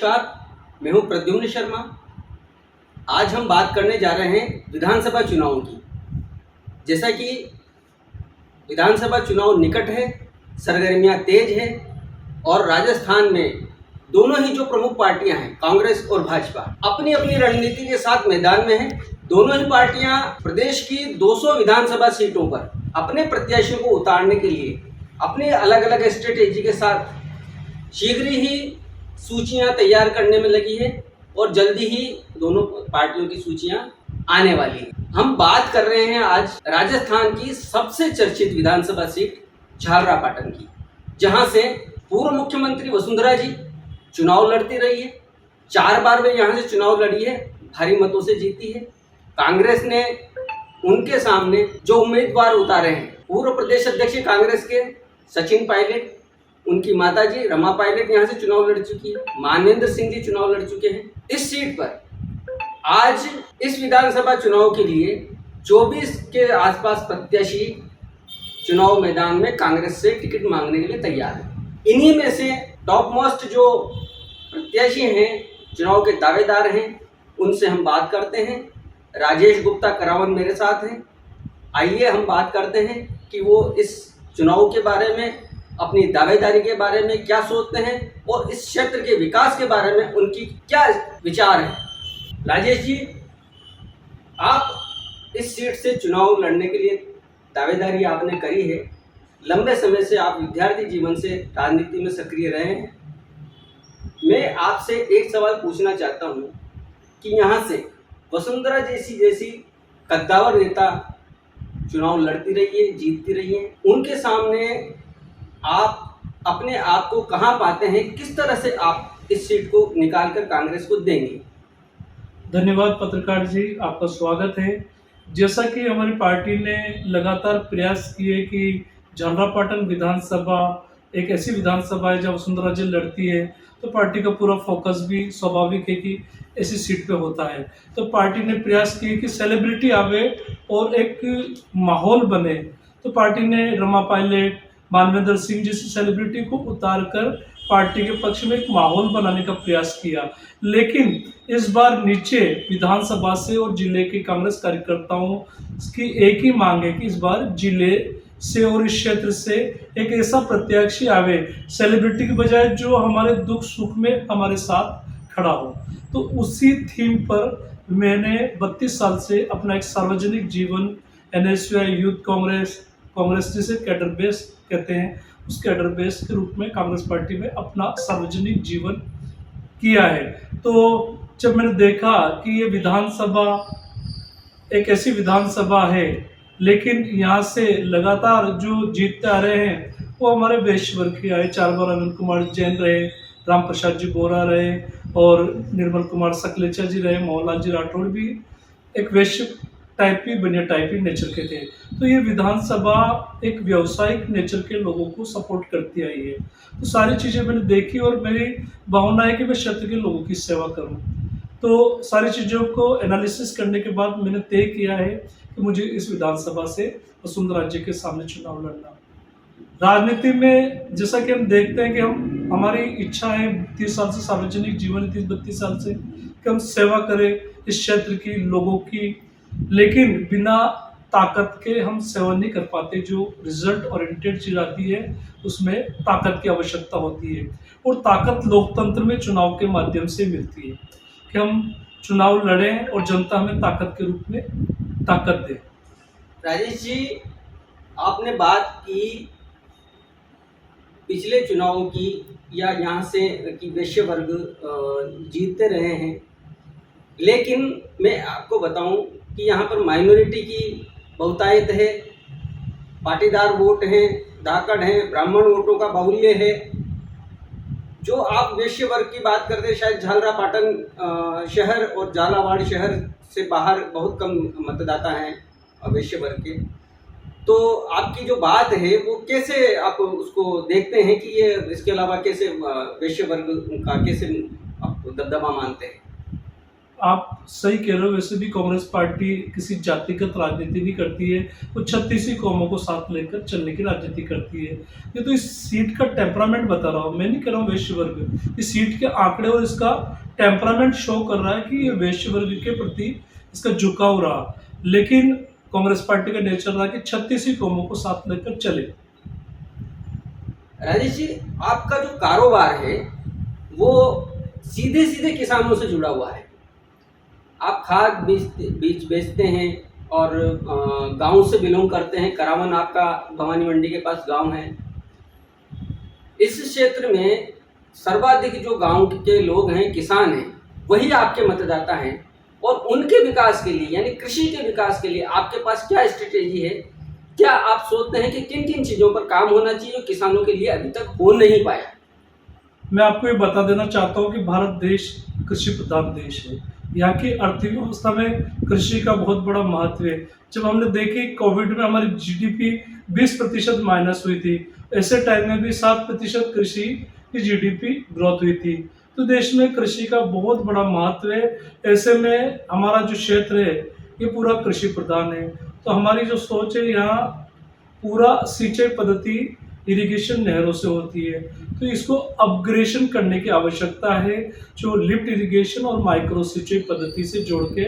नमस्कार, मैं हूं प्रद्युम्न शर्मा। आज हम बात करने जा रहे हैं विधानसभा चुनावों की। जैसा कि विधानसभा चुनाव निकट है, सरगर्मियां तेज है और राजस्थान में दोनों ही जो प्रमुख पार्टियां हैं, कांग्रेस और भाजपा, अपनी अपनी रणनीति के साथ मैदान में हैं। दोनों ही पार्टियां प्रदेश की 200 विधानसभा सीटों पर अपने प्रत्याशियों को उतारने के लिए अपने अलग अलग स्ट्रेटेजी के साथ शीघ्र ही सूचियां तैयार करने में लगी है और जल्दी ही दोनों पार्टियों की सूचियां आने वाली है। हम बात कर रहे हैं आज राजस्थान की सबसे चर्चित विधानसभा सीट झालरापाटन की, जहां से पूर्व मुख्यमंत्री वसुंधरा जी चुनाव लड़ती रही है। 4 बार वे यहां से चुनाव लड़ी है, भारी मतों से जीती है। कांग्रेस ने उनके सामने जो उम्मीदवार उतारे हैं, पूर्व प्रदेश अध्यक्ष कांग्रेस के सचिन पायलट, उनकी माताजी रमा पायलट यहाँ से चुनाव लड़ चुकी है, मानवेंद्र सिंह जी चुनाव लड़ चुके हैं। इस सीट पर आज इस विधानसभा चुनाव के लिए 24 के आसपास प्रत्याशी चुनाव मैदान में कांग्रेस से टिकट मांगने के लिए तैयार है। इन्हीं में से टॉप मोस्ट जो प्रत्याशी हैं, चुनाव के दावेदार हैं, उनसे हम बात करते हैं। राजेश गुप्ता करावन मेरे साथ हैं। आइए हम बात करते हैं कि वो इस चुनाव के बारे में, अपनी दावेदारी के बारे में क्या सोचते हैं और इस क्षेत्र के विकास के बारे में उनकी क्या विचार है। राजेश जी, आप इस सीट से चुनाव लड़ने के लिए दावेदारी आपने करी है। लंबे समय से आप विद्यार्थी जीवन से राजनीति में सक्रिय रहे हैं। मैं आपसे एक सवाल पूछना चाहता हूँ कि यहाँ से वसुंधरा जैसी कद्दावर नेता चुनाव लड़ती रही है, जीतती रही है, उनके सामने आप अपने आप को कहां पाते हैं? किस तरह से आप इस सीट को निकालकर कांग्रेस को देंगे? धन्यवाद पत्रकार जी, आपका स्वागत है। जैसा कि हमारी पार्टी ने लगातार प्रयास किए कि झालरापाटन विधानसभा एक ऐसी विधानसभा है जब वसुंधरा जी लड़ती है, तो पार्टी का पूरा फोकस भी स्वाभाविक है कि ऐसी सीट पे होता है। तो पार्टी ने प्रयास किए कि सेलिब्रिटी आवे और एक माहौल बने। तो पार्टी ने रमा पायलट, मानवेंद्र सिंह जैसी सेलिब्रिटी को उतार कर पार्टी के पक्ष में एक माहौल बनाने का प्रयास किया। लेकिन इस बार नीचे विधानसभा से और जिले के कांग्रेस कार्यकर्ताओं की एक ही मांग है कि इस बार जिले से और इस क्षेत्र से एक ऐसा प्रत्याशी आवे, सेलिब्रिटी की बजाय जो हमारे दुख सुख में हमारे साथ खड़ा हो। तो उसी थीम पर मैंने 32 साल से अपना एक सार्वजनिक जीवन एनएसयूआई यूथ कांग्रेस जिसे कैडर बेस कहते हैं, उस कैडर बेस के रूप में कांग्रेस पार्टी में अपना सार्वजनिक जीवन किया है। तो जब मैंने देखा कि ये विधानसभा एक ऐसी विधानसभा है, लेकिन यहाँ से लगातार जो जीतते आ रहे हैं वो हमारे वैश्य वर्ग के आए। 4 बार अनिल कुमार जैन रहे, राम प्रसाद जी बोरा रहे और निर्मल कुमार सकलेचा जी रहे, मोहनलाल जी राठौड़ भी एक वैश्य बनिया टाइप ही नेचर के थे। तो ये विधानसभा एक व्यावसायिक नेचर के लोगों को सपोर्ट करती आई है। तो सारी चीज़ें मैंने देखी और मेरी भावना है कि मैं क्षेत्र के लोगों की सेवा करूं। तो सारी चीज़ों को एनालिसिस करने के बाद मैंने तय किया है कि मुझे इस विधानसभा से वसुंधरा जी के सामने चुनाव लड़ना। राजनीति में जैसा कि हम देखते हैं कि हमारी इच्छा है 30 साल से सार्वजनिक जीवन, 30-32 साल से, कि हम सेवा करें इस क्षेत्र की, लोगों की। लेकिन बिना ताकत के हम सेवा नहीं कर पाते। जो रिजल्ट ओरिएंटेड चीज आती है उसमें ताकत की आवश्यकता होती है, और ताकत लोकतंत्र में चुनाव के माध्यम से मिलती है कि हम चुनाव लड़ें और जनता हमें ताकत के रूप में ताकत दे। राजेश जी, आपने बात की पिछले चुनावों की, या यहाँ से कि वैश्य वर्ग जीतते रहे हैं, लेकिन मैं आपको बताऊं कि यहाँ पर माइनॉरिटी की बहुतायत है, पाटीदार वोट हैं, धाकड़ हैं, ब्राह्मण वोटों का बाहुल्य है। जो आप वैश्य वर्ग की बात करते हैं, शायद झालरापाटन शहर और झालावाड़ शहर से बाहर बहुत कम मतदाता हैं वैश्य वर्ग के। तो आपकी जो बात है वो कैसे आप उसको देखते हैं कि ये इसके अलावा कैसे वैश्य वर्ग का कैसे आप दबदबा मानते हैं? आप सही कह रहे हो, वैसे भी कांग्रेस पार्टी किसी जातिगत राजनीति नहीं करती है, वो 36 कौमों को साथ लेकर चलने की राजनीति करती है। ये तो इस सीट का टेम्परामेंट बता रहा हूँ, मैं नहीं कह रहा हूँ वैश्य वर्ग। इस सीट के आंकड़े और इसका टेम्परामेंट शो कर रहा है कि ये वैश्य वर्ग के प्रति इसका झुकाव रहा, लेकिन कांग्रेस पार्टी का नेचर रहा कि 36 कौमों को साथ लेकर चले। राजेश जी, आपका जो कारोबार है वो सीधे सीधे किसानों से जुड़ा हुआ है। आप खाद बीज बेचते हैं और गांव से बिलोंग करते हैं। करावन आपका भवानी मंडी के पास गांव है। इस क्षेत्र में सर्वाधिक जो गांव के लोग हैं, किसान हैं, वही आपके मतदाता हैं। और उनके विकास के लिए, यानी कृषि के विकास के लिए आपके पास क्या स्ट्रेटेजी है? क्या आप सोचते हैं कि किन किन चीज़ों पर काम होना चाहिए जो किसानों के लिए अभी तक हो नहीं पाया? मैं आपको ये बता देना चाहता हूँ कि भारत देश कृषि प्रधान देश है। यहाँ की अर्थव्यवस्था में कृषि का बहुत बड़ा महत्व है। जब हमने देखी कोविड में हमारी जीडीपी 20% माइनस हुई थी, ऐसे टाइम में भी 7% कृषि की जीडीपी ग्रोथ हुई थी। तो देश में कृषि का बहुत बड़ा महत्व है। ऐसे में हमारा जो क्षेत्र है ये पूरा कृषि प्रधान है। तो हमारी जो सोच है, यहाँ पूरा सिंचाई पद्धति इरिगेशन नहरों से होती है, तो इसको अपग्रेडेशन करने की आवश्यकता है, जो लिफ्ट इरिगेशन और माइक्रो सिंचाई पद्धति से जोड़ के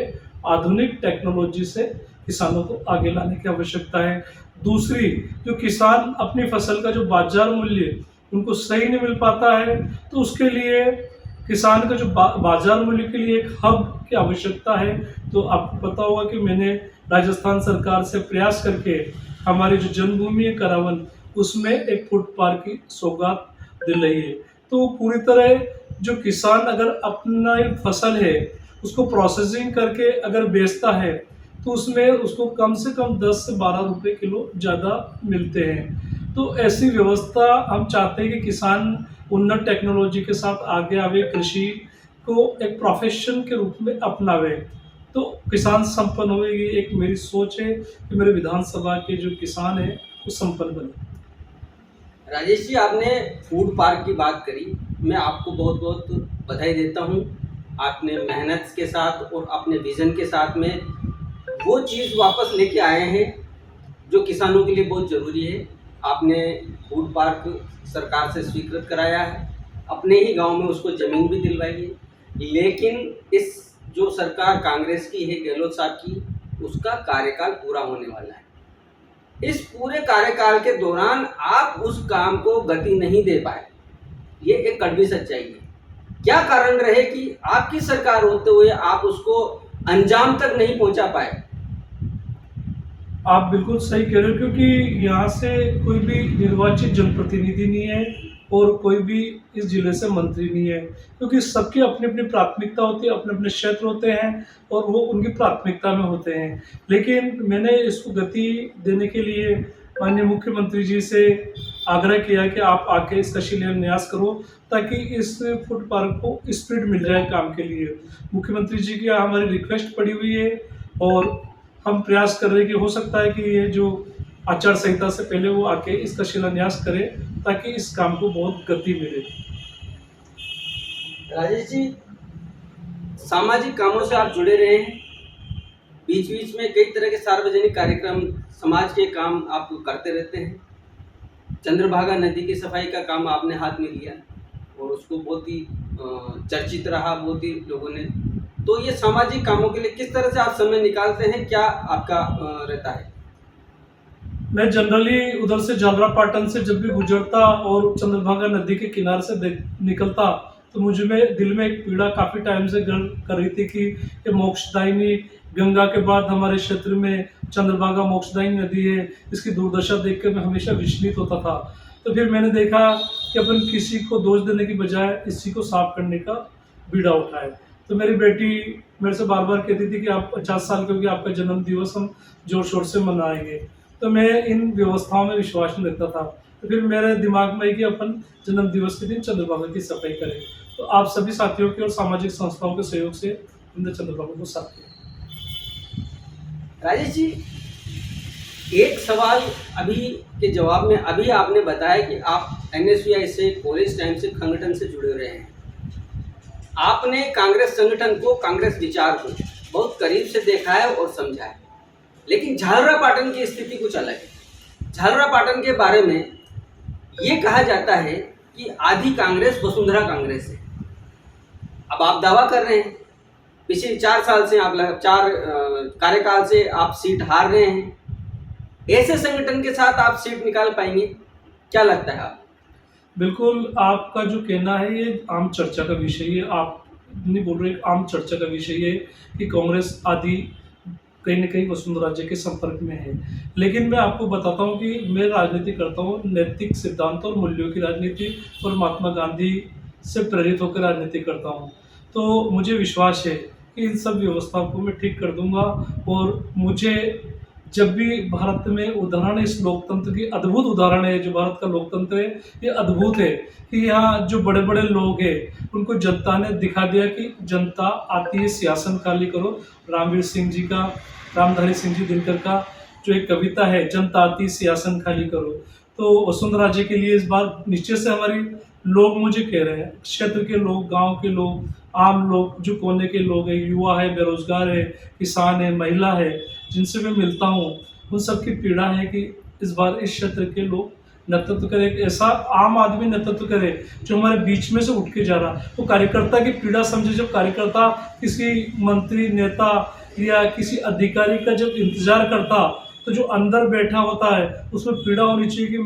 आधुनिक टेक्नोलॉजी से किसानों को आगे लाने की आवश्यकता है। दूसरी, जो किसान अपनी फसल का जो बाजार मूल्य उनको सही नहीं मिल पाता है, तो उसके लिए किसान का जो बाजार मूल्य के लिए एक हब की आवश्यकता है। तो आपको पता होगा कि मैंने राजस्थान सरकार से प्रयास करके हमारी जो जन्मभूमि है करावन, उसमें एक फूड पार्क की सौगात दिलाई है। तो पूरी तरह जो किसान अगर अपना ही फसल है उसको प्रोसेसिंग करके अगर बेचता है, तो उसमें उसको कम से कम 10 से 12 रुपए किलो ज़्यादा मिलते हैं। तो ऐसी व्यवस्था हम चाहते हैं कि किसान उन्नत टेक्नोलॉजी के साथ आगे आवे, कृषि को एक प्रोफेशन के रूप में अपनावे, तो किसान संपन्न होवे। ये एक मेरी सोच है कि मेरे विधानसभा के जो किसान हैं वो संपन्न बने। राजेश जी, आपने फूड पार्क की बात करी, मैं आपको बहुत बहुत बधाई देता हूँ। आपने मेहनत के साथ और अपने विज़न के साथ में वो चीज़ वापस लेके आए हैं जो किसानों के लिए बहुत ज़रूरी है। आपने फूड पार्क सरकार से स्वीकृत कराया है, अपने ही गांव में उसको ज़मीन भी दिलवाई है। लेकिन इस जो सरकार कांग्रेस की है, गहलोत साहब की, उसका कार्यकाल पूरा होने वाला है। इस पूरे कार्यकाल के दौरान आप उस काम को गति नहीं दे पाए, ये एक कड़वी सच्चाई है। क्या कारण रहे कि आपकी सरकार होते हुए आप उसको अंजाम तक नहीं पहुंचा पाए? आप बिल्कुल सही कह रहे हो, क्योंकि यहाँ से कोई भी निर्वाचित जनप्रतिनिधि नहीं है और कोई भी इस जिले से मंत्री नहीं है, क्योंकि सबकी अपनी अपनी प्राथमिकता होती है, अपने अपने क्षेत्र होते हैं और वो उनकी प्राथमिकता में होते हैं। लेकिन मैंने इसको गति देने के लिए माननीय मुख्यमंत्री जी से आग्रह किया कि आप आके इसका शिलान्यास करो, ताकि इस फूड पार्क को स्पीड मिल जाए काम के लिए। मुख्यमंत्री जी की हमारी रिक्वेस्ट पड़ी हुई है और हम प्रयास कर रहे हैं कि हो सकता है कि ये जो आचार संहिता से पहले वो आके इसका शिलान्यास करें, ताकि इस काम को बहुत गति मिले। राजेश जी, सामाजिक कामों से आप जुड़े रहे हैं, बीच बीच में कई तरह के सार्वजनिक कार्यक्रम, समाज के काम आप करते रहते हैं। चंद्रभागा नदी की सफाई का काम आपने हाथ में लिया और उसको बहुत ही चर्चित रहा, बहुत ही लोगों ने। तो ये सामाजिक कामों के लिए किस तरह से आप समय निकालते हैं, क्या आपका रहता है? मैं जनरली उधर से झालरापाटन से जब भी गुजरता और चंद्रभागा नदी के किनारे से निकलता, तो मुझे में दिल में एक पीड़ा काफ़ी टाइम से कर रही थी कि ये मोक्षदायिनी गंगा के बाद हमारे क्षेत्र में चंद्रभागा मोक्षदायिनी नदी है, इसकी दुर्दशा देख कर मैं हमेशा विचलित होता था। तो फिर मैंने देखा कि अपन किसी को दोष देने की बजाय इसी को साफ करने का बीड़ा उठाए। तो मेरी बेटी मेरे से बार बार कहती थी कि आप 50 साल के हो गए, आपका जन्म दिवस हम जोर शोर से मनाएंगे। तो मैं इन व्यवस्थाओं में विश्वास नहीं रखता था। तो फिर मेरे दिमाग में कि अपन जन्म दिवस के दिन चंद्रभागा की सफाई करें। तो आप सभी साथियों के और सामाजिक संस्थाओं के सहयोग से हमने चंद्रभागा को साफ किया। राजेश जी, एक सवाल अभी के जवाब में, अभी आपने बताया कि आप NSVI से कॉलेज टाइम से संगठन से जुड़े रहे हैं। आपने कांग्रेस संगठन को, कांग्रेस विचार को बहुत करीब से देखा है और समझा है, लेकिन झालरापाटन की स्थिति कुछ अलग है। झालरापाटन के बारे में ये कहा जाता है कि आधी कांग्रेस वसुंधरा कांग्रेस है। अब आप दावा कर रहे हैं, पिछले 4 साल से आप 4 कार्यकाल से आप सीट हार रहे हैं, ऐसे संगठन के साथ आप सीट निकाल पाएंगे? क्या लगता है आप? बिल्कुल, आपका जो कहना है ये आम चर्चा का विषय है। आप नहीं बोल रहे, आम चर्चा का विषय है कि कांग्रेस आदि कहीं न कहीं वसुंधरा जी के संपर्क में है। लेकिन मैं आपको बताता हूँ कि मैं राजनीति करता हूँ नैतिक सिद्धांत और मूल्यों की राजनीति, और महात्मा गांधी से प्रेरित होकर राजनीति करता हूँ। तो मुझे विश्वास है कि इन सब व्यवस्थाओं को मैं ठीक कर दूँगा, और मुझे जब भी भारत में उदाहरण है, इस लोकतंत्र की अद्भुत उदाहरण है, जो भारत का लोकतंत्र है, ये अद्भुत है कि यहाँ जो बड़े-बड़े लोग हैं, उनको जनता ने दिखा दिया कि जनता आती है, सिंहासन खाली करो। रामवीर सिंह जी का, रामधारी सिंह जी दिनकर का जो एक कविता है, जनता आती सिंहासन खाली करो। तो वसुंधरा जी के लिए इस बार निश्चय से हमारी लोग मुझे कह रहे हैं, क्षेत्र के लोग, गाँव के लोग, आम लोग, जो कोने के लोग हैं, युवा है, बेरोजगार है, किसान है, महिला है, जिनसे मैं मिलता हूँ, उन सबकी पीड़ा है कि इस बार इस क्षेत्र के लोग नेतृत्व करें, एक ऐसा आम आदमी नेतृत्व करे जो हमारे बीच में से उठ के जा रहा। तो कार्यकर्ता की पीड़ा समझे। जब कार्यकर्ता किसी मंत्री, नेता या किसी अधिकारी का जब इंतजार करता, तो जो अंदर बैठा होता है उसमें पीड़ा होनी चाहिए कि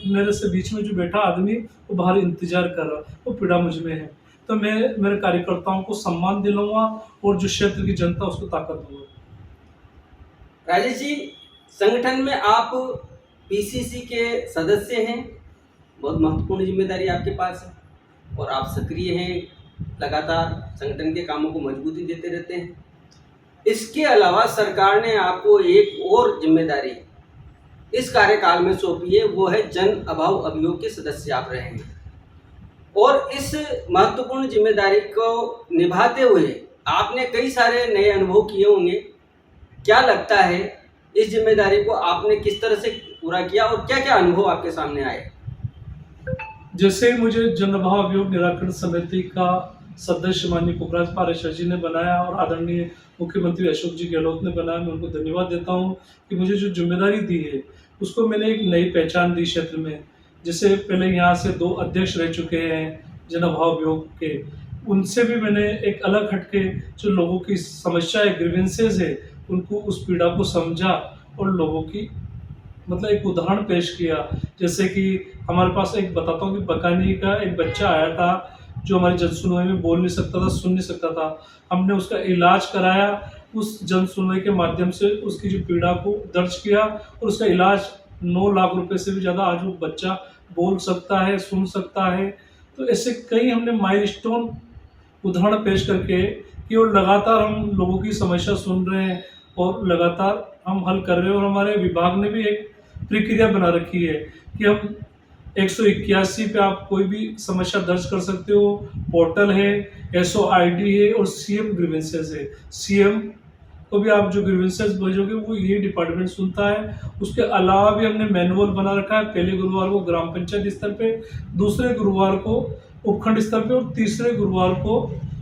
मेरे से बीच में जो बैठा आदमी वो बाहर इंतजार कर रहा, वो पीड़ा मुझ में है। तो मैं मेरे कार्यकर्ताओं को सम्मान दिलाऊंगा और जो क्षेत्र की जनता उसको ताकत दूंगा। राजेश जी, संगठन में आप पीसीसी के सदस्य हैं, बहुत महत्वपूर्ण जिम्मेदारी आपके पास है और आप सक्रिय हैं, लगातार संगठन के कामों को मजबूती देते रहते हैं। इसके अलावा सरकार ने आपको एक और जिम्मेदारी इस कार्यकाल में सौंपी है, वो है जन अभाव अभियोग के सदस्य आप रहे हैं, और इस महत्वपूर्ण जिम्मेदारी को निभाते हुए आपने कई सारे नए अनुभव किए होंगे। क्या लगता है इस जिम्मेदारी को आपने किस तरह से पूरा किया और क्या क्या अनुभव आपके सामने आए? जैसे ही मुझे जन अभाव अभियोग निराकरण समिति का सदस्य माननीय पुखराज पाराशर जी ने बनाया और आदरणीय मुख्यमंत्री अशोक जी गहलोत ने बनाया, मैं उनको धन्यवाद देता हूँ कि मुझे जो जिम्मेदारी दी है उसको मैंने एक नई पहचान दी क्षेत्र में। जैसे पहले यहाँ से 2 अध्यक्ष रह चुके हैं जन अभाव अभियोग के, उनसे भी मैंने एक अलग हटके जो लोगों की समस्या है, ग्रीवेंसेस है, उनको उस पीड़ा को समझा और लोगों की मतलब एक उदाहरण पेश किया। जैसे कि हमारे पास एक बताता हूँ कि बकानी का एक बच्चा आया था जो हमारी जन सुनवाई में बोल नहीं सकता था, सुन नहीं सकता था। हमने उसका इलाज कराया, उस जन सुनवाई के माध्यम से उसकी जो पीड़ा को दर्ज किया और उसका इलाज 9 लाख रुपए से भी ज़्यादा, आज वो बच्चा बोल सकता है, सुन सकता है। तो ऐसे कई हमने माइलस्टोन उदाहरण पेश करके कि और लगातार हम लोगों की समस्या सुन रहे हैं और लगातार हम हल कर रहे हैं। और हमारे विभाग ने भी एक प्रक्रिया बना रखी है कि हम 181 पे आप कोई भी समस्या दर्ज कर सकते हो, पोर्टल है, SOID है और CM ग्रीवेंसेस है। CM को भी आप जो ग्रीवेंसेस भेजोगे वो ये डिपार्टमेंट सुनता है। उसके अलावा भी हमने मैनुअल बना रखा है, पहले गुरुवार को ग्राम पंचायत स्तर पे, दूसरे गुरुवार को उपखंड स्तर पे और तीसरे गुरुवार को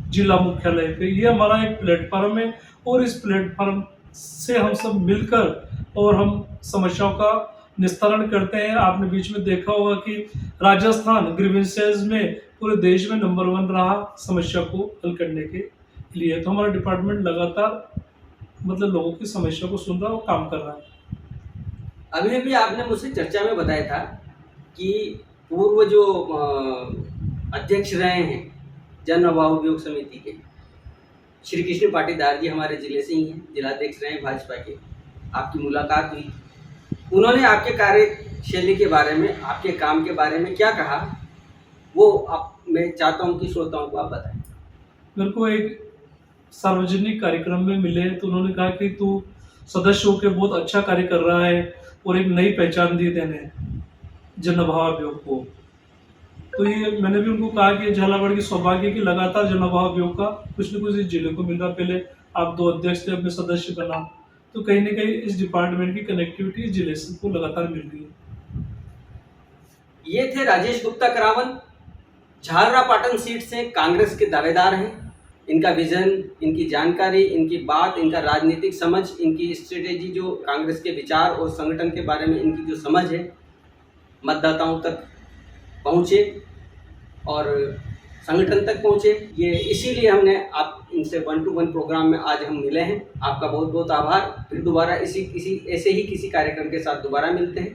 जिला मुख्यालय पे। ये हमारा एक प्लेटफॉर्म है और इस प्लेटफॉर्म से हम सब मिलकर और हम समस्याओं का निस्तारण करते हैं। आपने बीच में देखा होगा कि राजस्थान ग्रीवेंसेस में पूरे देश में नंबर 1 रहा समस्या को हल करने के लिए। तो हमारा डिपार्टमेंट लगातार मतलब लोगों की समस्या को सुन रहा है और काम कर रहा है। अभी भी आपने मुझसे चर्चा में बताया था कि पूर्व जो अध्यक्ष रहे हैं जन अभाव अभियोग समिति के, श्री कृष्ण पाटीदार जी हमारे जिले से ही हैं, जिलाध्यक्ष रहे हैं भाजपा के। आपकी मुलाकात हुई, उन्होंने आपके कार्यशैली के बारे में, आपके काम के बारे में क्या कहा, वो मैं चाहता हूं कि श्रोताओं को आप बताएं। मेरे को एक सार्वजनिक कार्यक्रम में मिले तो उन्होंने कहा कि तू सदस्य होकर बहुत अच्छा कार्य कर रहा है और एक नई पहचान दी तेने जन अभाव अभियोग को। तो ये मैंने भी उनको कहा कि झालावाड़ की सौभाग्य की लगातार जन अभाव अभियोग का कुछ न कुछ इस जिले को मिल रहा। पहले आप 2 अध्यक्ष थे, अब मैं सदस्य बना, तो कहीं न कहीं इस डिपार्टमेंट की कनेक्टिविटी इस जिले को लगातार मिल रही है। ये थे राजेश गुप्ता करावन, झालरापाटन सीट से कांग्रेस के दावेदार हैं। इनका विज़न, इनकी जानकारी, इनकी बात, इनका राजनीतिक समझ, इनकी स्ट्रेटेजी, जो कांग्रेस के विचार और संगठन के बारे में इनकी जो समझ है, मतदाताओं तक पहुँचे और संगठन तक पहुँचे। ये इसीलिए हमने आप इनसे 1 to 1 प्रोग्राम में आज हम मिले हैं। आपका बहुत बहुत आभार। फिर दोबारा ऐसे ही किसी कार्यक्रम के साथ दोबारा मिलते हैं।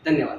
धन्यवाद।